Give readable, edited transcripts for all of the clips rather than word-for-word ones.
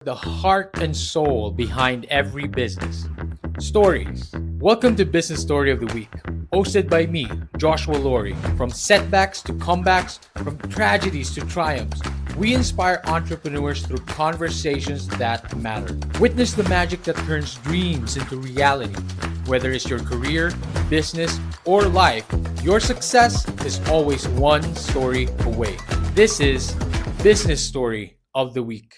the heart and soul behind every business. Stories. Welcome to Business Story of the Week, hosted by me, Joshua Laurie. From setbacks to comebacks, from tragedies to triumphs, we inspire entrepreneurs through conversations that matter. Witness the magic that turns dreams into reality. Whether it's your career, business, or life, your success is always one story away. This is Business Story of the Week.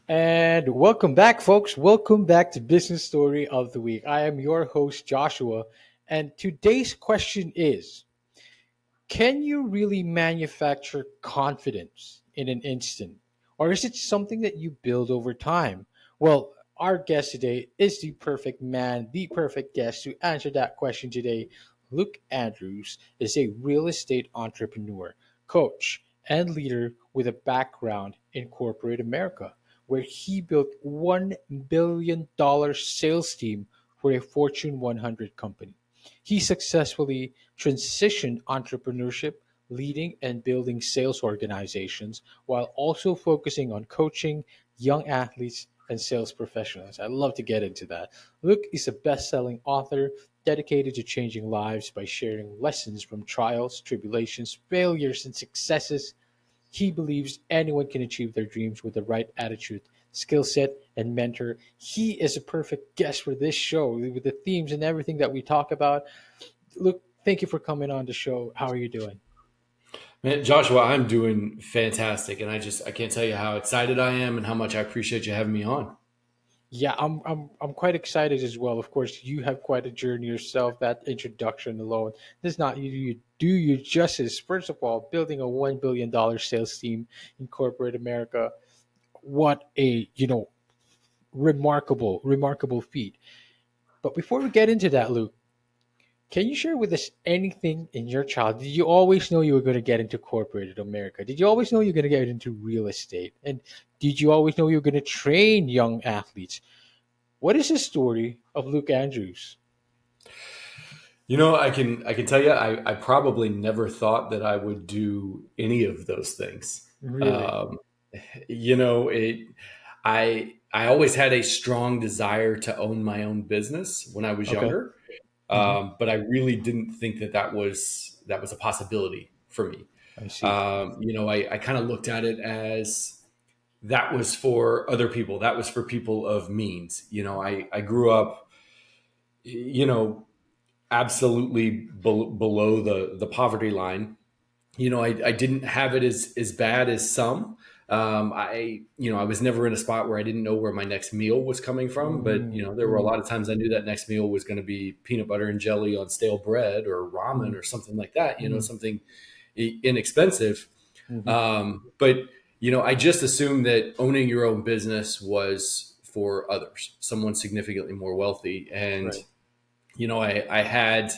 And welcome back, folks. Welcome back to Business Story of the Week. I am your host, Joshua. And today's question is: can you really manufacture confidence in an instant? Or is it something that you build over time? Well, our guest today is the perfect man, the perfect guest to answer that question today. Luke Andrews is a real estate entrepreneur, coach, and leader with a background in corporate America, where he built $1 billion sales team for a Fortune 100 company. He successfully transitioned entrepreneurship, leading and building sales organizations, while also focusing on coaching young athletes and sales professionals. I'd love to get into that. Luke is a best selling author dedicated to changing lives by sharing lessons from trials, tribulations, failures, and successes. He believes anyone can achieve their dreams with the right attitude, skill set, and mentor. He is a perfect guest for this show with the themes and everything that we talk about. Look, thank you for coming on the show. How are you doing? Man, Joshua, I'm doing fantastic, and I can't tell you how excited I am and how much I appreciate you having me on. Yeah, I'm quite excited as well. Of course, you have quite a journey yourself. That introduction alone does not you do you justice. First of all, building a $1 billion sales team in corporate America. What a remarkable feat. But before we get into that, Luke, can you share with us anything in your childhood? Did you always know you were going to get into corporate America? Did you always know you were going to get into real estate? And did you always know you were going to train young athletes? What is the story of Luke Andrews? I can tell you, I probably never thought that I would do any of those things. Really? Um, you know, it. I always had a strong desire to own my own business when I was Okay. younger, Hmm. but I really didn't think that that was a possibility for me. I see. I kind of looked at it as that was for other people. That was for people of means. I grew up, you know, absolutely below the poverty line. I didn't have it as bad as some. I was never in a spot where I didn't know where my next meal was coming from, but Mm, there were a lot of times I knew that next meal was going to be peanut butter and jelly on stale bread or ramen mm, or something like that. mm, Something inexpensive. mhm. But I just assumed that owning your own business was for others, someone significantly more wealthy, and Right. I had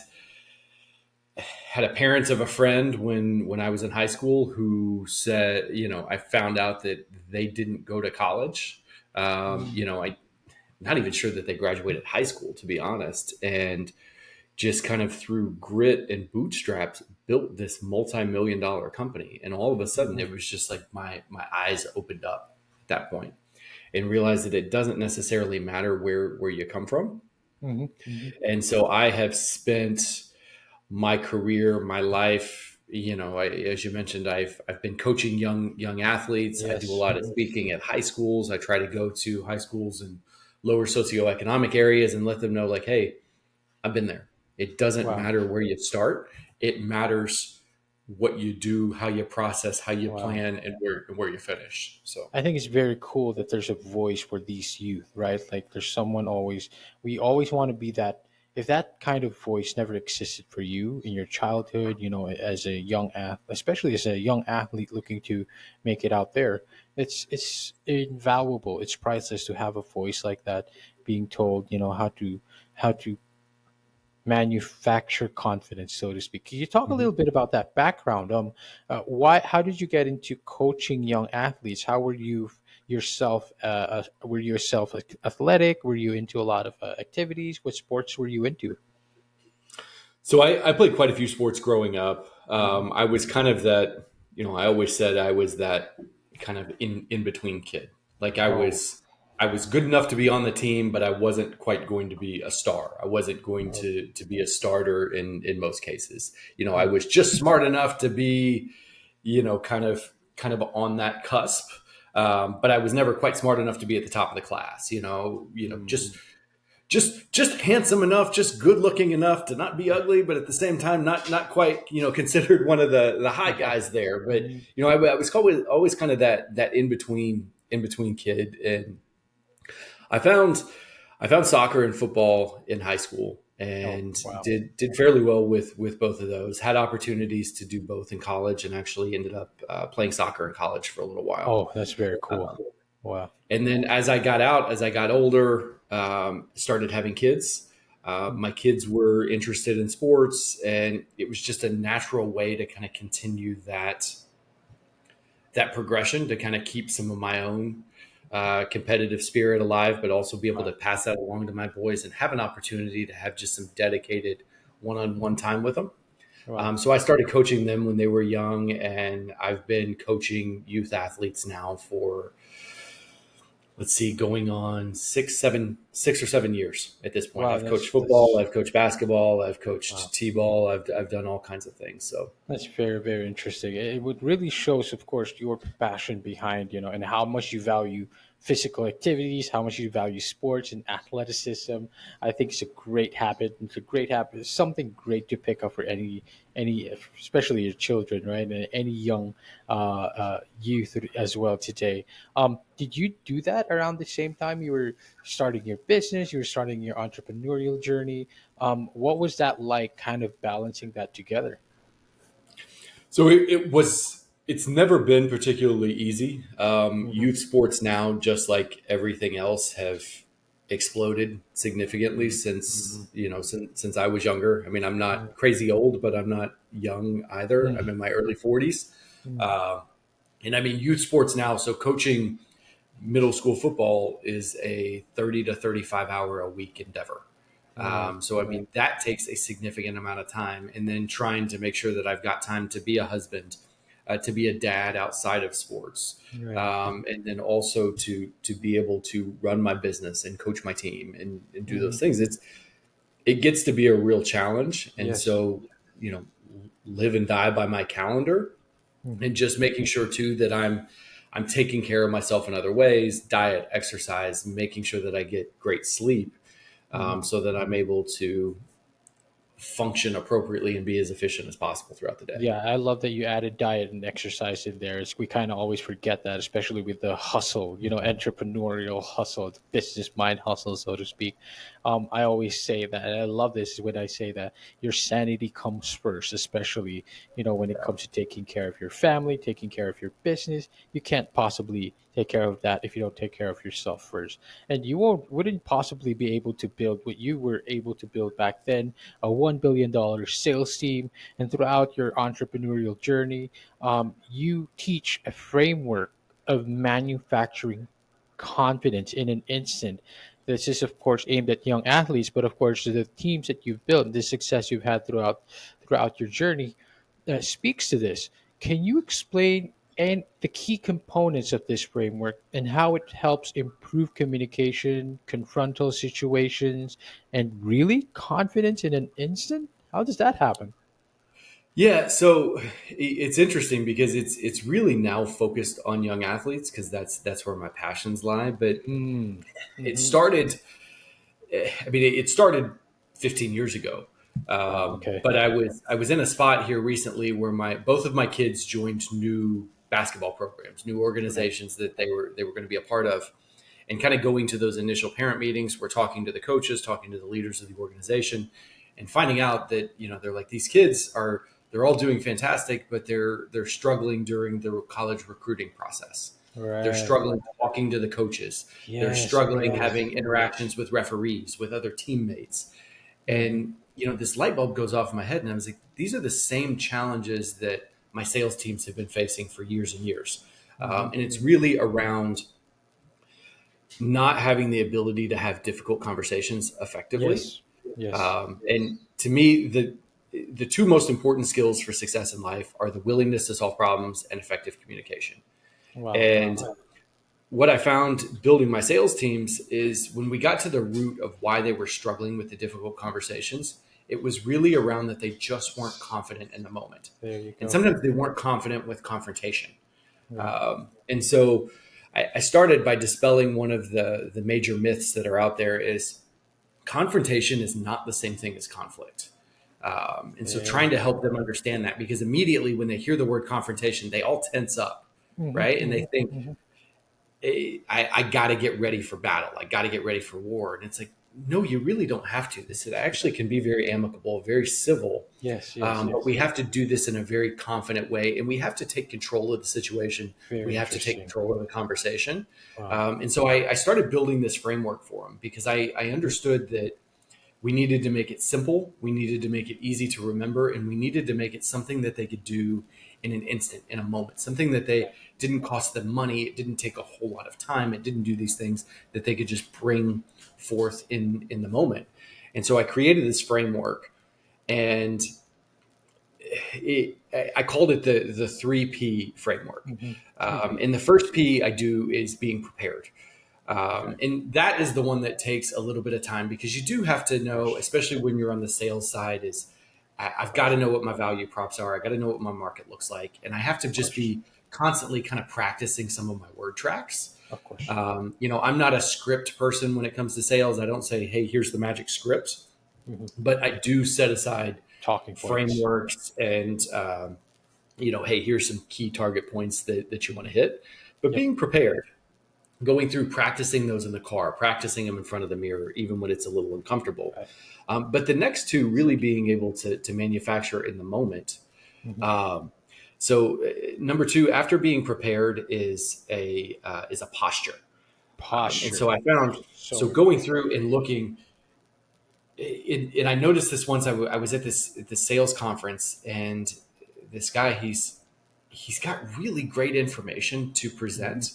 a parents of a friend when I was in high school who said, I found out that they didn't go to college. Mm, I'm not even sure that they graduated high school, to be honest, and just kind of through grit and bootstraps built this multi-million dollar company. And all of a sudden, mhm, it was just like my eyes opened up at that point and realized that it doesn't necessarily matter where you come from. mhm, mhm. And so I have spent my career, my life. As you mentioned, I've been coaching young athletes. I do a Yes. lot of speaking at high schools. I try to go to high schools in lower socioeconomic areas and let them know, like, hey, I've been there. It doesn't Wow. matter where you start. It matters what you do, how you process, how you Wow. plan, and where you finish. So. I think it's very cool that there's a voice for these youth, right? Like there's someone always, we always want to be that. If that kind of voice never existed for you in your childhood, as a young athlete, especially as a young athlete looking to make it out there, it's invaluable. It's priceless to have a voice like that, being told, how to manufacture confidence, so to speak. Can you talk a little Mhm. bit about that background? Why? How did you get into coaching young athletes? How were you yourself? Were you yourself athletic? Were you into a lot of activities? What sports were you into? So I played quite a few sports growing up. Hmm. I was kind of that, I always said I was that kind of in between kid. Like I Oh, was. I was good enough to be on the team, but I wasn't quite going to be a star. I wasn't going to be a starter in most cases. I was just smart enough to be, kind of on that cusp. But I was never quite smart enough to be at the top of the class. Just handsome enough, just good looking enough to not be ugly, but at the same time, not quite, considered one of the high guys there. But I was always kind of that in between kid, and I found soccer and football in high school, and Wow. did fairly well with both of those. Had opportunities to do both in college, and actually ended up playing soccer in college for a little while. Oh, that's very cool. Wow. And then as I got older, started having kids. My kids were interested in sports, and it was just a natural way to kind of continue that progression, to kind of keep some of my own competitive spirit alive, but also be able to pass that along to my boys and have an opportunity to have just some dedicated one-on-one time with them. Wow. So I started coaching them when they were young, and I've been coaching youth athletes now for, let's see, going on 6 or 7 years at this point. Wow. I've coached football, I've coached basketball, I've coached t-ball, I've done all kinds of things. So That's very, very interesting. It would really shows, of course, your passion behind, and how much you value physical activities, how much you value sports and athleticism. I think it's a great habit. It's a great habit. It's something great to pick up for any, especially your children, right? And any young youth as well today. Did you do that around the same time you were starting your business? You were starting your entrepreneurial journey. What was that like, kind of balancing that together? So it's never been particularly easy. Youth sports now, just like everything else, have exploded significantly since I was younger. I mean, I'm not crazy old, but I'm not young either. I'm in my early 40s. And I mean, youth sports now, so coaching middle school football is a 30 to 35 hour a week endeavor. So, I mean, that takes a significant amount of time. And then trying to make sure that I've got time to be a husband, to be a dad outside of sports. Right. And then also to be able to run my business and coach my team and do those Mhm. things. It gets to be a real challenge. And Yes. so, live and die by my calendar, Mhm. and just making sure too that I'm taking care of myself in other ways, diet, exercise, making sure that I get great sleep, Mhm. so that I'm able to function appropriately and be as efficient as possible throughout the day. Yeah, I love that you added diet and exercise in there. We kind of always forget that, especially with the hustle, entrepreneurial hustle, the business mind hustle, so to speak. I always say that, and I love this when I say that your sanity comes first, especially, when it comes to taking care of your family, taking care of your business. You can't possibly take care of that if you don't take care of yourself first. And you wouldn't possibly be able to build what you were able to build back then, a $1 billion sales team, and throughout your entrepreneurial journey, you teach a framework of manufacturing confidence in an instant. This is, of course, aimed at young athletes, but of course, the teams that you've built, the success you've had throughout your journey, speaks to this. Can you explain and the key components of this framework and how it helps improve communication, confrontal situations, and really confidence in an instant? How does that happen? Yeah, so it's interesting because it's really now focused on young athletes, because that's where my passions lie. But Mm. it Hmm. started. I mean, it started 15 years ago. Wow. Okay. But I was in a spot here recently where my both of my kids joined new basketball programs, new Right. organizations that they were going to be a part of, and kind of going to those initial parent meetings. We're talking to the coaches, talking to the leaders of the organization, and finding out that they're like, these kids they're all doing fantastic, but they're struggling during the college recruiting process. They're Right. struggling talking to the coaches. They're Yes. struggling Yes. having interactions with referees, with other teammates. Hmm. And this light bulb goes off in my head, and I was like, these are the same challenges that my sales teams have been facing for years and years. Hmm. And it's really around not having the ability to have difficult conversations effectively. Yes. Yes. And to me, the two most important skills for success in life are the willingness to solve problems and effective communication. Wow. And Wow. what I found building my sales teams is when we got to the root of why they were struggling with the difficult conversations, it was really around that they just weren't confident in the moment. There you And go. sometimes they weren't confident with confrontation. Right. And so I started by dispelling one of the major myths that are out there is confrontation is not the same thing as conflict. And so There trying you to go. help them understand that, because immediately when they hear the word confrontation, they all tense up, Hmm. right? And they Hmm. think, Hmm. I got to get ready for battle. I got to get ready for war. And it's like, no, you really don't have to. This actually can be very amicable, very civil. Yes, yes, But yes. we have to do this in a very confident way, and we have to take control of the situation. We Very have to take interesting. control of the conversation. Wow. And so I started building this framework for them because I understood that we needed to make it simple. We needed to make it easy to remember, and we needed to make it something that they could do in an instant, in a moment, something that they Right. didn't cost them money. It didn't take a whole lot of time. It didn't do these things that they could just bring forth in the moment. And so I created this framework, and I called it the 3P framework. Hmm. 3P. And the first P I do is being prepared. Okay. And that is the one that takes a little bit of time, because you do have to Of know, course. especially when you're on the sales side, is I've got to know what my value props are. I got to know what my market looks like. And I have to Of just course. be constantly kind of practicing some of my word tracks. Of course. I'm not a script person when it comes to sales. I don't say, hey, here's the magic script, Hmm. but I do set aside Talking points. frameworks and, hey, here's some key target points that you want to hit. But Yep. being prepared, going through practicing those in the car, practicing them in front of the mirror, even when it's a little uncomfortable. Right. But the next two, really being able to manufacture in the moment. Hmm. Um, so number two, after being prepared, is a posture. And Posture. so I found, So so going important. through and looking, and I noticed this once. I was at this sales conference, and this guy, he's got really great information to Hmm. present,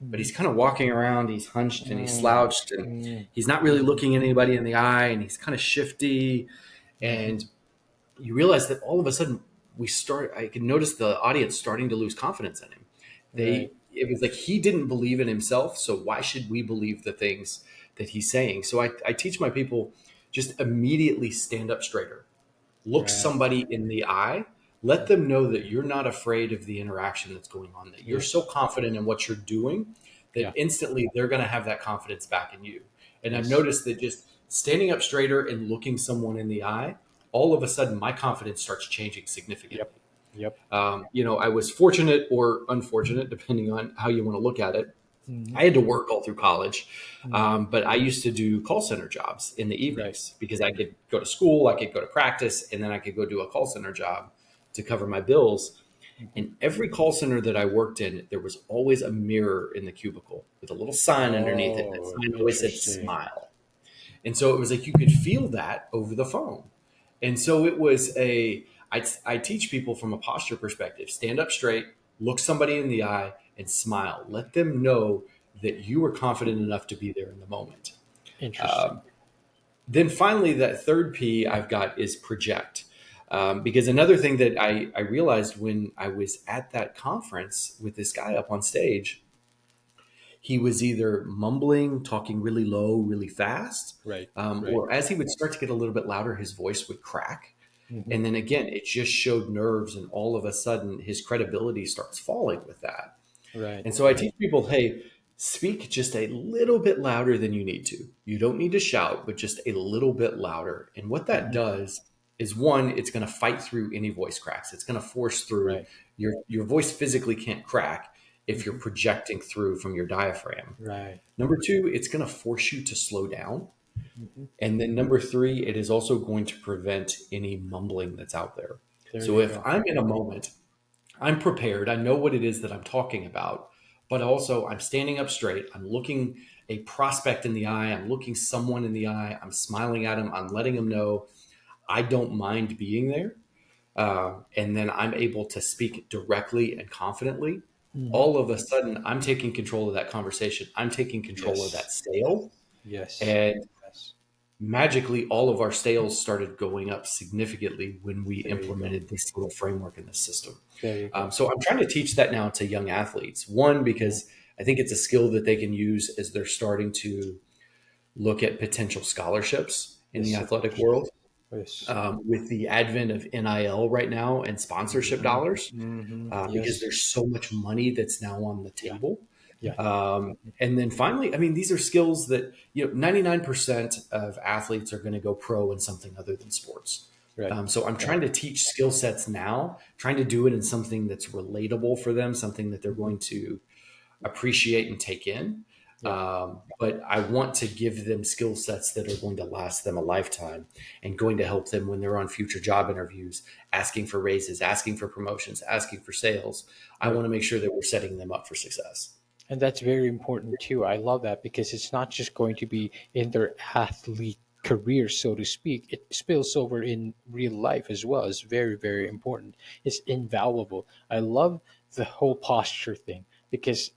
but Hmm. he's kind of walking around, he's hunched and he's Mm. slouched, and Mm. he's not really looking anybody in the eye, and he's kind of shifty. Hmm. And you realize that all of a sudden I could notice the audience starting to lose confidence in him. Right. It was like he didn't believe in himself. So why should we believe the things that he's saying? So I teach my people, just immediately stand up straighter, look Right. somebody in the eye, let them know that you're not afraid of the interaction that's going on, that you're so Yes. confident in what you're doing that Yeah. instantly they're going to have that confidence back in you. And I've Yes. noticed that just standing up straighter and looking someone in the eye, all of a sudden my confidence starts changing Yep. significantly. Yep. I was fortunate or unfortunate, depending on how you want to look at it. Hmm. I had to work all through college, Hmm. but I used to do call center jobs in the Right. evenings because I could go to school, I could go to practice, and then I could go do a call center job to cover my bills. Hmm. And every call center that I worked in, there was always a mirror in the cubicle with a little sign underneath it. That Oh, sign always said interesting. smile. And so it was like you could feel that over the phone. And so it was I teach people from a posture perspective: stand up straight, look somebody in the eye, and smile. Let them know that you are confident enough to be there in the moment. Interesting. Um, then finally, that third P I've got is project. Because another thing that I realized when I was at that conference with this guy up on stage, he was either mumbling, talking really low, really fast, Right. Right. or as he would start to get a little bit louder, his voice would crack. Hmm. And then again, it just showed nerves, and all of a sudden, his credibility starts falling with that. Right. And so I Right. teach people, hey, speak just a little bit louder than you need to. You don't need to shout, but just a little bit louder. And what that Hmm. does is, one, it's going to fight through any voice cracks. It's going to force through. Right. Your voice physically can't crack if you're Hmm. projecting through from your diaphragm. Right. Number two, it's going to force you to slow down. Hmm. And then number three, it is also going to prevent any mumbling that's out there. There So you if go. I'm in a moment, I'm prepared, I know what it is that I'm talking about, but also I'm standing up straight, I'm looking a prospect in the eye, I'm looking someone in the eye, I'm smiling at him, I'm letting him know I don't mind being there. And then I'm able to speak directly and confidently. Hmm. All of a sudden, I'm taking control of that conversation. I'm taking control of that Yes. sale. Yes. And Yes. magically, all of our sales started going up significantly when we There you go. implemented this little framework in this system. There you go. So I'm trying to teach that now to young athletes. One, Hmm. because I think it's a skill that they can use as they're starting to look at potential scholarships in Yes, the sir. athletic world. Yes. With the advent of NIL right now and sponsorship dollars, because Yes. there's so much money that's now on the Yeah. table. Yeah. And then finally, I mean, these are skills that, 99% of athletes are going to go pro in something other than sports. Right. So I'm Right. trying to teach skill sets now, trying to do it in something that's relatable for them, something that they're Mhm. going to appreciate and take in. Yeah. But I want to give them skill sets that are going to last them a lifetime and going to help them when they're on future job interviews, asking for raises, asking for promotions, asking for sales. I Right. want to make sure that we're setting them up for success. And that's very important too. I love that because it's not just going to be in their athlete career, so to speak. It spills over in real life as well. It's very, very important. It's invaluable. I love the whole posture thing because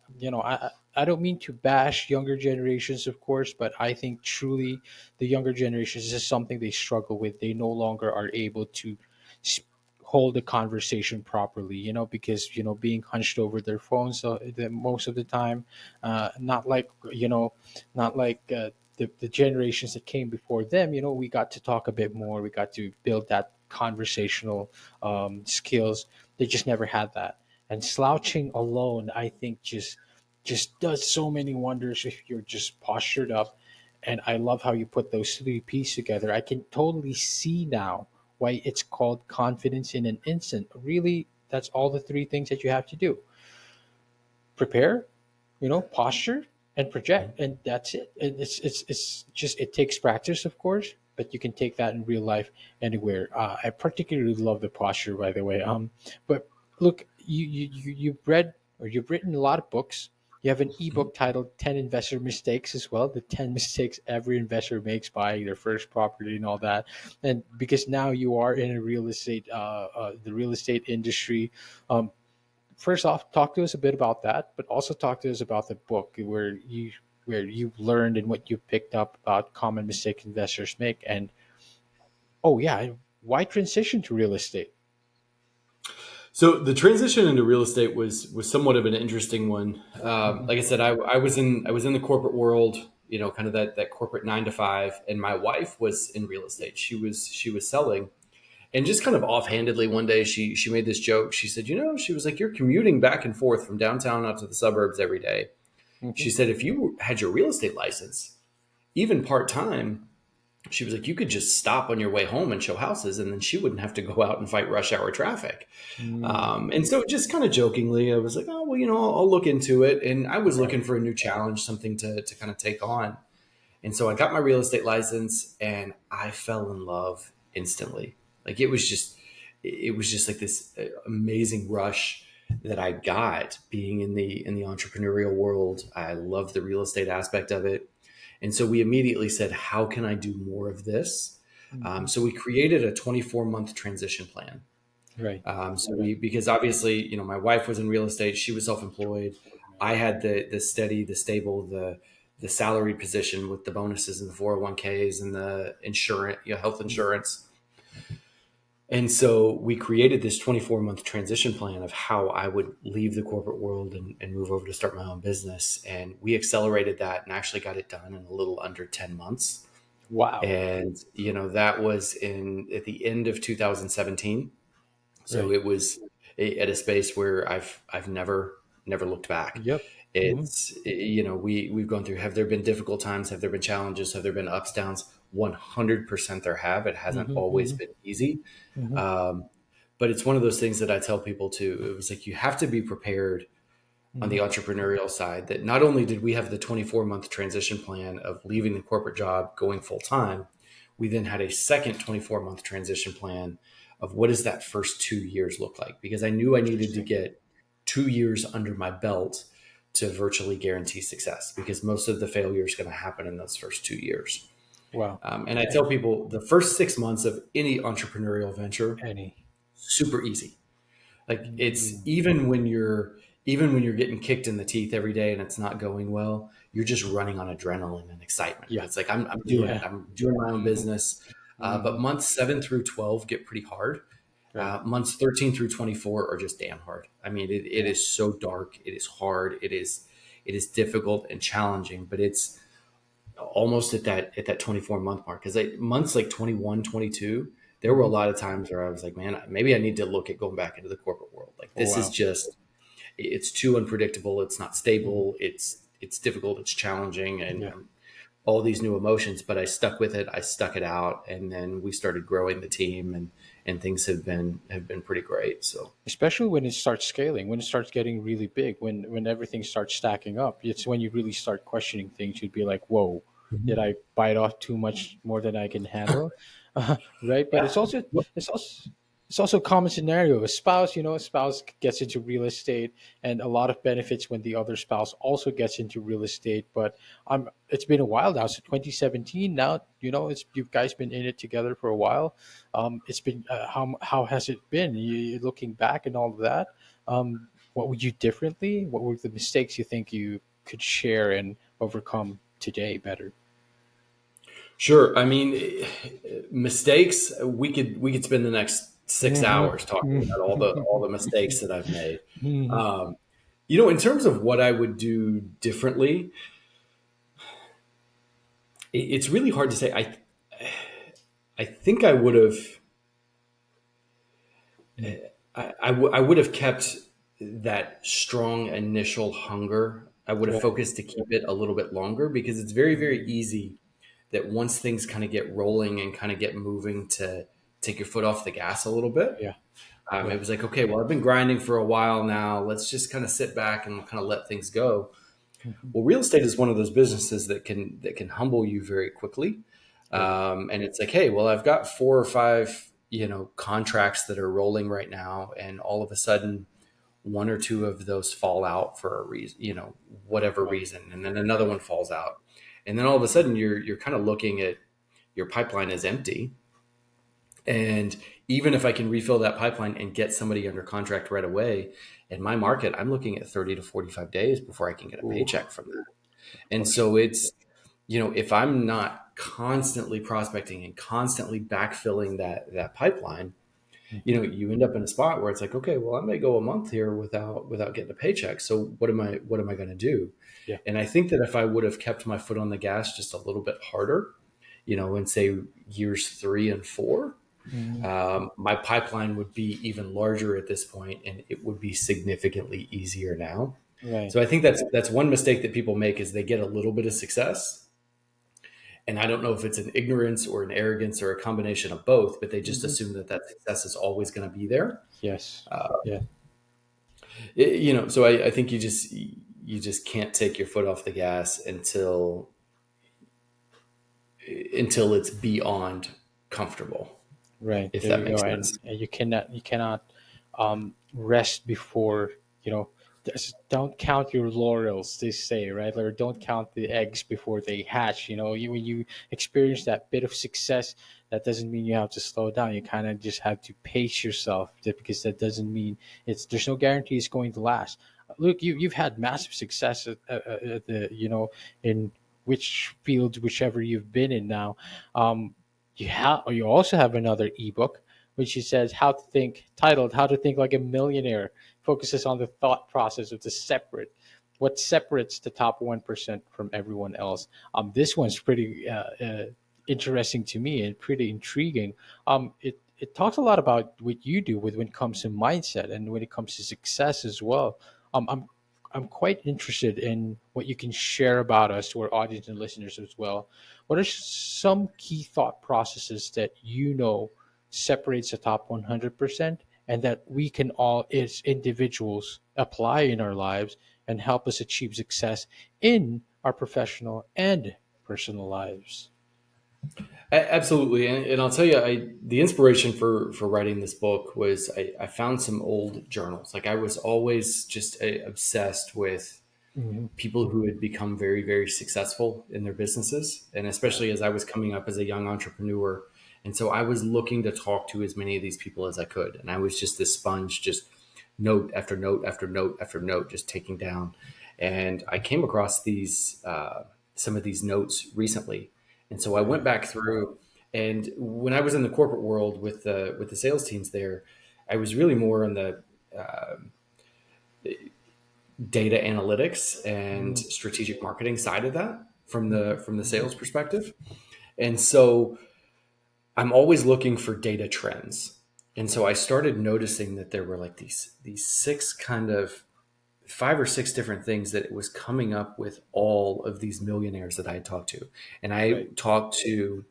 I don't mean to bash younger generations, of course, but I think truly the younger generations this is something they struggle with. They no longer are able to hold a conversation properly, because being hunched over their phones most of the time, not like not like the generations that came before them. We got to talk a bit more. We got to build that conversational skills. They just never had that. And slouching alone, I think, just does so many wonders if you're just postured up. And I love how you put those three pieces together. I can totally see now why it's called confidence in an instant. Really, that's all the three things that you have to do: prepare, posture, and project, and that's it. And it's just it takes practice, of course, but you can take that in real life anywhere. I particularly love the posture, by the way. But look, you've read or you've written a lot of books. You have an ebook titled 10 Investor Mistakes as well, the 10 mistakes every investor makes buying their first property and all that. And because now you are in a real estate, the real estate industry, um, first off, talk to us a bit about that, but also talk to us about the book where you learned and what you picked up about common mistakes investors make. And oh yeah, why transition to real estate? So the transition into real estate was somewhat of an interesting one. Mhm. Like I said, I was in the corporate world, kind of that corporate 9 to 5, and my wife was in real estate. She was selling, and just kind of offhandedly one day she made this joke. She said, she was like, "You're commuting back and forth from downtown out to the suburbs every day." Mhm. She said, "If you had your real estate license, even part time." She was like, "You could just stop on your way home and show houses, and then she wouldn't have to go out and fight rush hour traffic." Mm, And so, just kind of jokingly, I was like, "Oh, well, I'll look into it." And I was right. looking for a new challenge, something to kind of take on. And so, I got my real estate license, and I fell in love instantly. Like it was just like this amazing rush that I got being in the entrepreneurial world. I love the real estate aspect of it. And so we immediately said, how can I do more of this? Mhm. So we created a 24-month transition plan. Right. So Right. because obviously, my wife was in real estate, she was self-employed. I had the steady, the stable, the salaried position with the bonuses and the 401ks and the insurance, health insurance. And so we created this 24-month transition plan of how I would leave the corporate world and move over to start my own business. And we accelerated that and actually got it done in a little under 10 months. Wow. And, that was at the end of 2017. So Right. it was at a space where I've never looked back. Yep. Hmm. It's, we've gone through, have there been difficult times? Have there been challenges? Have there been ups, downs? 100% there have. It hasn't Hmm. always Hmm. been easy. Hmm. Um, but it's one of those things that I tell people too. It was like, you have to be prepared on the Hmm. entrepreneurial side that not only did we have the 24-month transition plan of leaving the corporate job, going full time, we then had a second 24-month transition plan of what does that first 2 years look like? Because I knew I needed to Interesting. get 2 years under my belt to virtually guarantee success because most of the failure is going to happen in those first 2 years. Wow. And I tell people the first 6 months of any entrepreneurial venture, Any. super easy. Like it's Mm, even when you're getting kicked in the teeth every day and it's not going well, you're just running on adrenaline and excitement. yeah. It's like I'm doing it. Yeah. I'm doing my own Hmm. business. But Hmm. months 7 through 12 get pretty hard. Right. Months 13 through 24 are just damn hard. I mean, it Yeah. is so dark. It is hard. It is difficult and challenging, but it's almost at that 24-month mark. Because months like 21, 22, there were a Mhm. lot of times where I was like, man, maybe I need to look at going back into the corporate world. Like Oh this is wow. just, it's too unpredictable. It's not Mhm. stable. It's difficult. It's challenging, and Yeah. all these new emotions. But I stuck with it. I stuck it out, and then we started growing the team, and things have been pretty great. So Especially when it starts scaling, when it starts getting really big, when everything starts stacking up, it's when you really start questioning things. You'd be like, "Whoa, did I bite off too much more than I can handle?" Right? But yeah, it's also it's also a common scenario. A spouse, a spouse gets into real estate, and a lot of benefits when the other spouse also gets into real estate. But it's been a while now, so 2017. Now, it's you guys been in it together for a while. It's been how has it been? You looking back and all of that. What would you differently? What were the mistakes you think you could share and overcome today better? sure. I mean, mistakes. We could spend the next 6 hours talking about all the mistakes that I've made. Um, in terms of what I would do differently, it's really hard to say. I think I would have. I would have kept that strong initial hunger. I would have Right. focused to keep it a little bit longer, because it's very, very easy that once things kind of get rolling and kind of get moving, to take your foot off the gas a little bit. Yeah. It Yeah. was like, okay, well, I've been grinding for a while now. Let's just kind of sit back and kind of let things go. Mhm. Well, real estate is one of those businesses that can humble you very quickly. Right. And it's like, hey, well, I've got 4 or 5 contracts that are rolling right now, and all of a sudden one or two of those fall out for a reason, whatever Right. reason, and then another one falls out, and then all of a sudden you're kind of looking at your pipeline is empty. And even if I can refill that pipeline and get somebody under contract right away, in my market, I'm looking at 30 to 45 days before I can get a Ooh, paycheck from that. of And course. so it's, if I'm not constantly prospecting and constantly backfilling that pipeline, Mhm. you end up in a spot where it's like, okay, well, I may go a month here without getting a paycheck. So what am I going to do? Yeah. And I think that if I would have kept my foot on the gas just a little bit harder, in say years 3 and 4, Mhm. my pipeline would be even larger at this point, and it would be significantly easier now. Right. So I think that's one mistake that people make, is they get a little bit of success, and I don't know if it's an ignorance or an arrogance or a combination of both, but they just Mhm. assume that success is always going to be there. Yes. Uh, Yeah. so I think you just can't take your foot off the gas until it's beyond comfortable, Right. if There that you go. makes And sense. you cannot rest before, don't count your laurels, they say, right? Or don't count the eggs before they hatch. When you experience that bit of success, that doesn't mean you have to slow down. You kind of just have to pace yourself, because that doesn't mean there's no guarantee it's going to last. Look, you've had massive success at in which field, whichever you've been in now. You also have another ebook which he says how to think, titled "How to Think Like a Millionaire," focuses on the thought process of what separates the top 1% from everyone else. This one's pretty interesting to me and pretty intriguing. It talks a lot about what you do with when it comes to mindset and when it comes to success as well. I'm quite interested in what you can share about us to our audience and listeners as well. What are some key thought processes that separates the top 100% and that we can all, as individuals, apply in our lives and help us achieve success in our professional and personal lives? Absolutely, and I'll tell you, the inspiration for writing this book was I found some old journals. Like I was always just obsessed with Mhm. people who had become very, very successful in their businesses, and Right. especially as I was coming up as a young entrepreneur. And so I was looking to talk to as many of these people as I could, and I was just this sponge, just note after note after note after note, just taking down. And I came across these some of these notes recently, and so I Right. went back through. And when I was in the corporate world with the sales teams there, I was really more on data analytics and Mm, strategic marketing side of that from the sales perspective. And so I'm always looking for data trends. And so I started noticing that there were like these six kind of five or six different things that it was coming up with all of these millionaires that I had talked to. And I right. talked to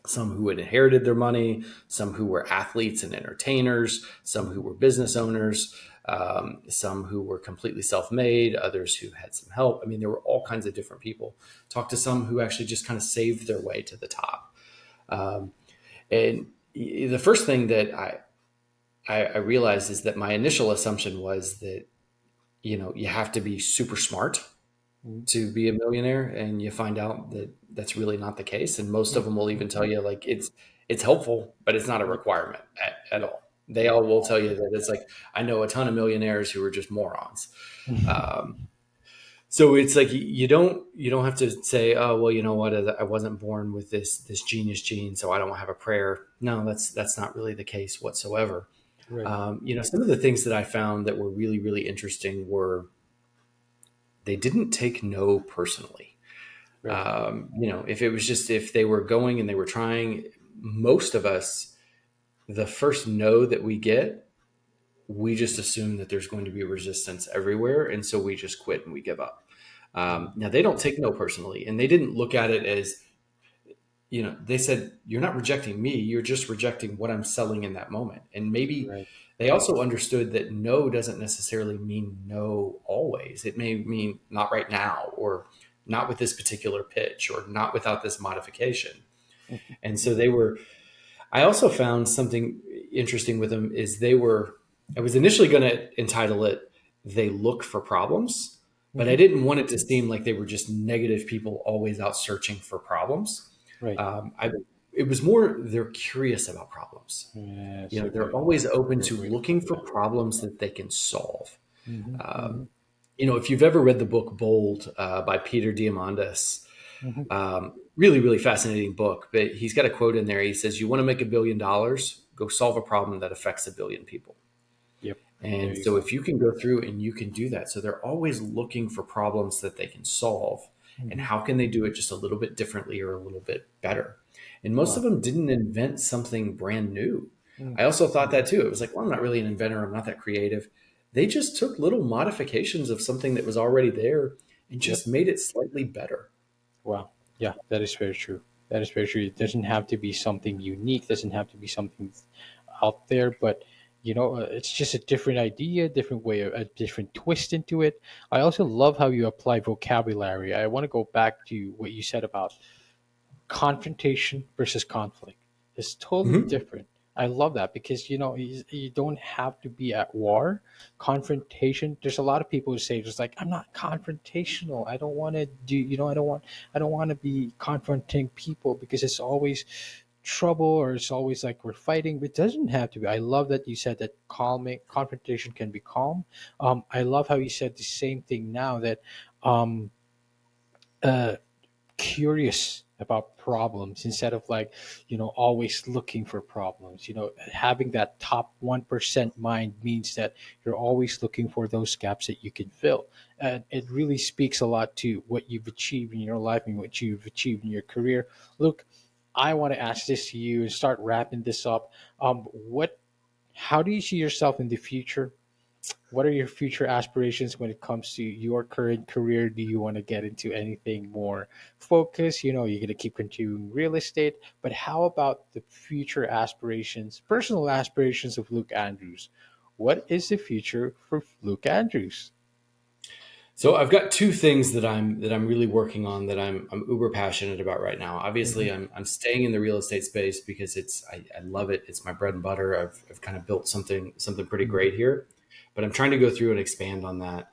some who had inherited their money, some who were athletes and entertainers, some who were business owners, some who were completely self-made, others who had some help. I mean, there were all kinds of different people. Talked to some who actually just kind of saved their way to the top. Um, and the first thing that I realized is that my initial assumption was that, you have to be super smart Mm, to be a millionaire, and you find out that that's really not the case. And most of them will even tell you like it's helpful, but it's not a yep. requirement at Yep. all. They all will tell you that it's like, I know a ton of millionaires who are just morons. Um, so it's like you don't have to say, oh well, you know what, I wasn't born with this genius gene, so I don't have a prayer. No, that's not really the case whatsoever. Right. Some of the things that I found that were really really interesting were they didn't take no personally. Right. If it was just if they were going and they were trying, most of us, the first no that we get, we just assume that there's going to be resistance everywhere, and so we just quit and we give up. Mm, Now they don't take no personally, and they didn't look at it as, they said, you're not rejecting me, you're just rejecting what I'm selling in that moment. And maybe right. they also understood that no doesn't necessarily mean no always. It may mean not right now, or not with this particular pitch, or not without this modification. Mhm, And so they were, I also found something interesting with them is I was initially going to entitle it, They Look for Problems, but I mhm, didn't want it to seem like they were just negative people always out searching for problems. right. It was more, they're curious about problems. Yes. They're Agree. always open Great to way to looking put for that. problems that they can solve. Mm-hmm. Mm-hmm. Um, if you've ever read the book Bold by Peter Diamandis, Mm-hmm. really, really fascinating book. But he's got a quote in there. He says, "You want to make $1 billion? Go solve a problem that affects 1 billion people." Yep. There And you so go. if you can go through and you can do that, so they're always looking for problems that they can solve, and Mm-hmm. how can they do it just a little bit differently or a little bit better. And most of Wow. them didn't invent something brand new. Mm, I also thought that too. It was like, well, I'm not really an inventor. I'm not that creative. They just took little modifications of something that was already there and yep. just made it slightly better. Wow. Yeah, that is very true. That is very true. It doesn't have to be something unique. Doesn't have to be something out there, but it's just a different idea, different way, a different twist into it. I also love how you apply vocabulary. I want to go back to what you said about confrontation versus conflict. It's totally Mhm. different. I love that because you don't have to be at war. Confrontation. There's a lot of people who say just like I'm not confrontational. I don't want to do. I don't want to be confronting people because it's always trouble or it's always like we're fighting. It doesn't have to be. I love that you said that calming confrontation can be calm. I love how you said the same thing now that um, uh, curious about problems instead of like always looking for problems. Having that top 1% mind means that you're always looking for those gaps that you can fill, and it really speaks a lot to what you've achieved in your life and what you've achieved in your career. Look, I want to ask this to you and start wrapping this up. What How do you see yourself in the future? What are your future aspirations when it comes to your current career? Do you want to get into anything more focused? You're going to keep continuing real estate, but how about the future aspirations, personal aspirations of Luke Andrews? What is the future for Luke Andrews? So I've got two things that I'm really working on that I'm uber passionate about right now. Mm-hmm. Obviously, I'm staying in the real estate space because I love it. It's my bread and butter. I've kind of built something pretty Mm-hmm. great here, but I'm trying to go through and expand on that.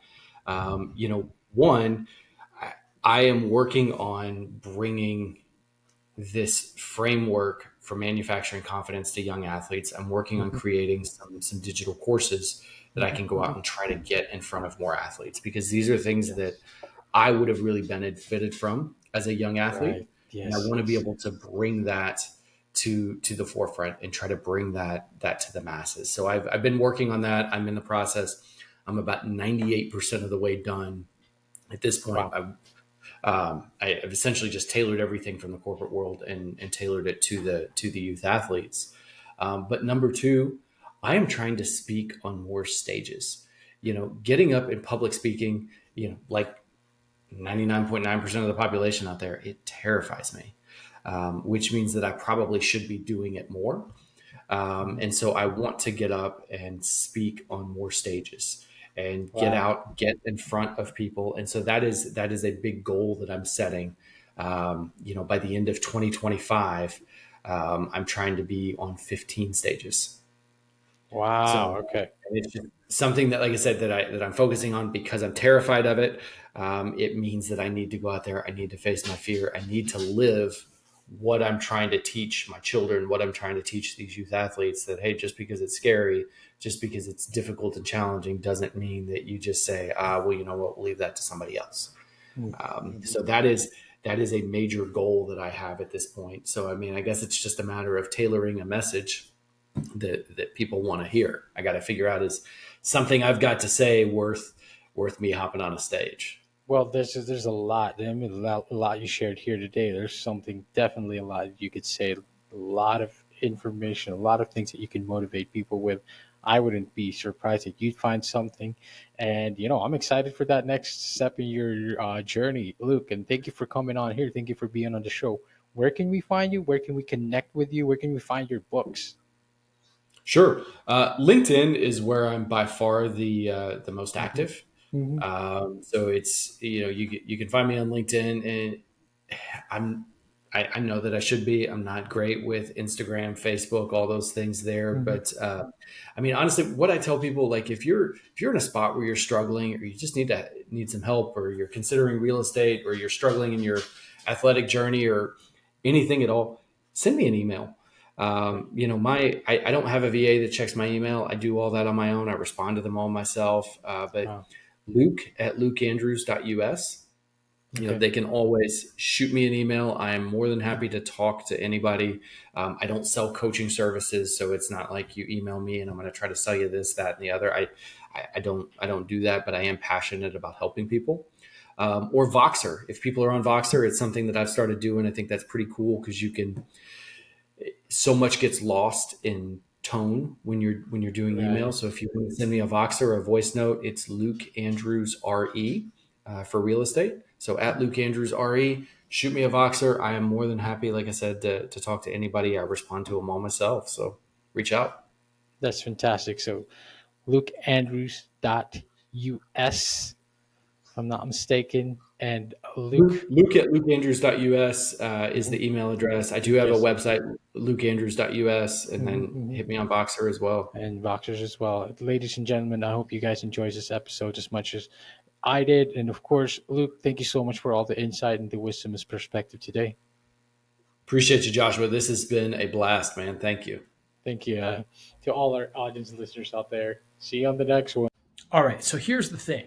One, I am working on bringing this framework for manufacturing confidence to young athletes. I'm working on Mm-hmm. creating some digital courses that I can go Mm-hmm. out and try to get in front of more athletes, because these are things that I would have really benefited from as a young athlete. Right. And I Yes. want to be Yes. able to bring that to the forefront and try to bring that to the masses. So I've been working on that. I'm in the process. I'm about 98% of the way done at this point. Wow. I've essentially just tailored everything from the corporate world and tailored it to the youth athletes. But number two, I am trying to speak on more stages. Getting up in public speaking, like 99.9% of the population out there, it terrifies me, which means that I probably should be doing it more. And so I want to get up and speak on more stages and get Wow. out, get in front of people. And so that is a big goal that I'm setting. By the end of 2025, I'm trying to be on 15 stages. Wow. So Okay. it's just something that, like I said, that I'm focusing on because I'm terrified of it. It means that I need to go out there. I need to face my fear. I need to live what I'm trying to teach my children, what I'm trying to teach these youth athletes, that, hey, just because it's scary, just because it's difficult and challenging, doesn't mean that you just say, well, you know what, we'll leave that to somebody else. Mhm. So that is a major goal that I have at this point. So, I mean, I guess it's just a matter of tailoring a message that people want to hear. I got to figure out, is something I've got to say worth me hopping on a stage. Well, there's a lot. I mean, a lot you shared here today. There's something, definitely a lot you could say. A lot of information, a lot of things that you can motivate people with. I wouldn't be surprised if you'd find something. And I'm excited for that next step in your journey, Luke. And thank you for coming on here. Thank you for being on the show. Where can we find you? Where can we connect with you? Where can we find your books? Sure. LinkedIn is where I'm by far the most Hmm. active. Hmm. So it's, you can find me on LinkedIn, and I'm I know that I should be. I'm not great with Instagram, Facebook, all those things there. Hmm. But I mean, honestly, what I tell people, like, if you're in a spot where you're struggling, or you just need some help, or you're considering real estate, or you're struggling in your athletic journey, or anything at all, send me an email. Okay. I don't have a VA that checks my email. I do all that on my own. I respond to them all myself. But Wow. Luke at lukeandrews.us. Okay. They can always shoot me an email. I am more than happy to talk to anybody. I don't sell coaching services, so it's not like you email me and I'm going to try to sell you this, that, and the other. I don't do that, but I am passionate about helping people. Or Voxer. If people are on Voxer, it's something that I've started doing. I think that's pretty cool because so much gets lost in tone when you're doing email. Right. So if you want to send me a Voxer or a voice note, it's Luke Andrews RE for real estate. So at Luke Andrews RE, shoot me a Voxer. I am more than happy, like I said, to talk to anybody. I respond to them all myself. So reach out. That's fantastic. So lukeandrews.us, if I'm not mistaken. And Luke, Luke at lukeandrews.us is mhm, the email address. I do have a yes, website, lukeandrews.us, and mhm, then mhm, hit me on Voxer as well. and boxers as well. Ladies and gentlemen, I hope you guys enjoyed this episode as much as I did. And of course, Luke, thank you so much for all the insight and the wisdom and perspective today. Appreciate you, Joshua. This has been a blast, man. Thank you. Thank you to all our audience and listeners out there. See you on the next one. All right, so here's the thing,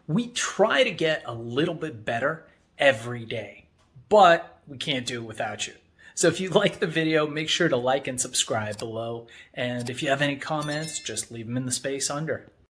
we try to get a little bit better every day, but we can't do it without you. So if you like the video, make sure to like and subscribe below. And if you have any comments, just leave them in the space under.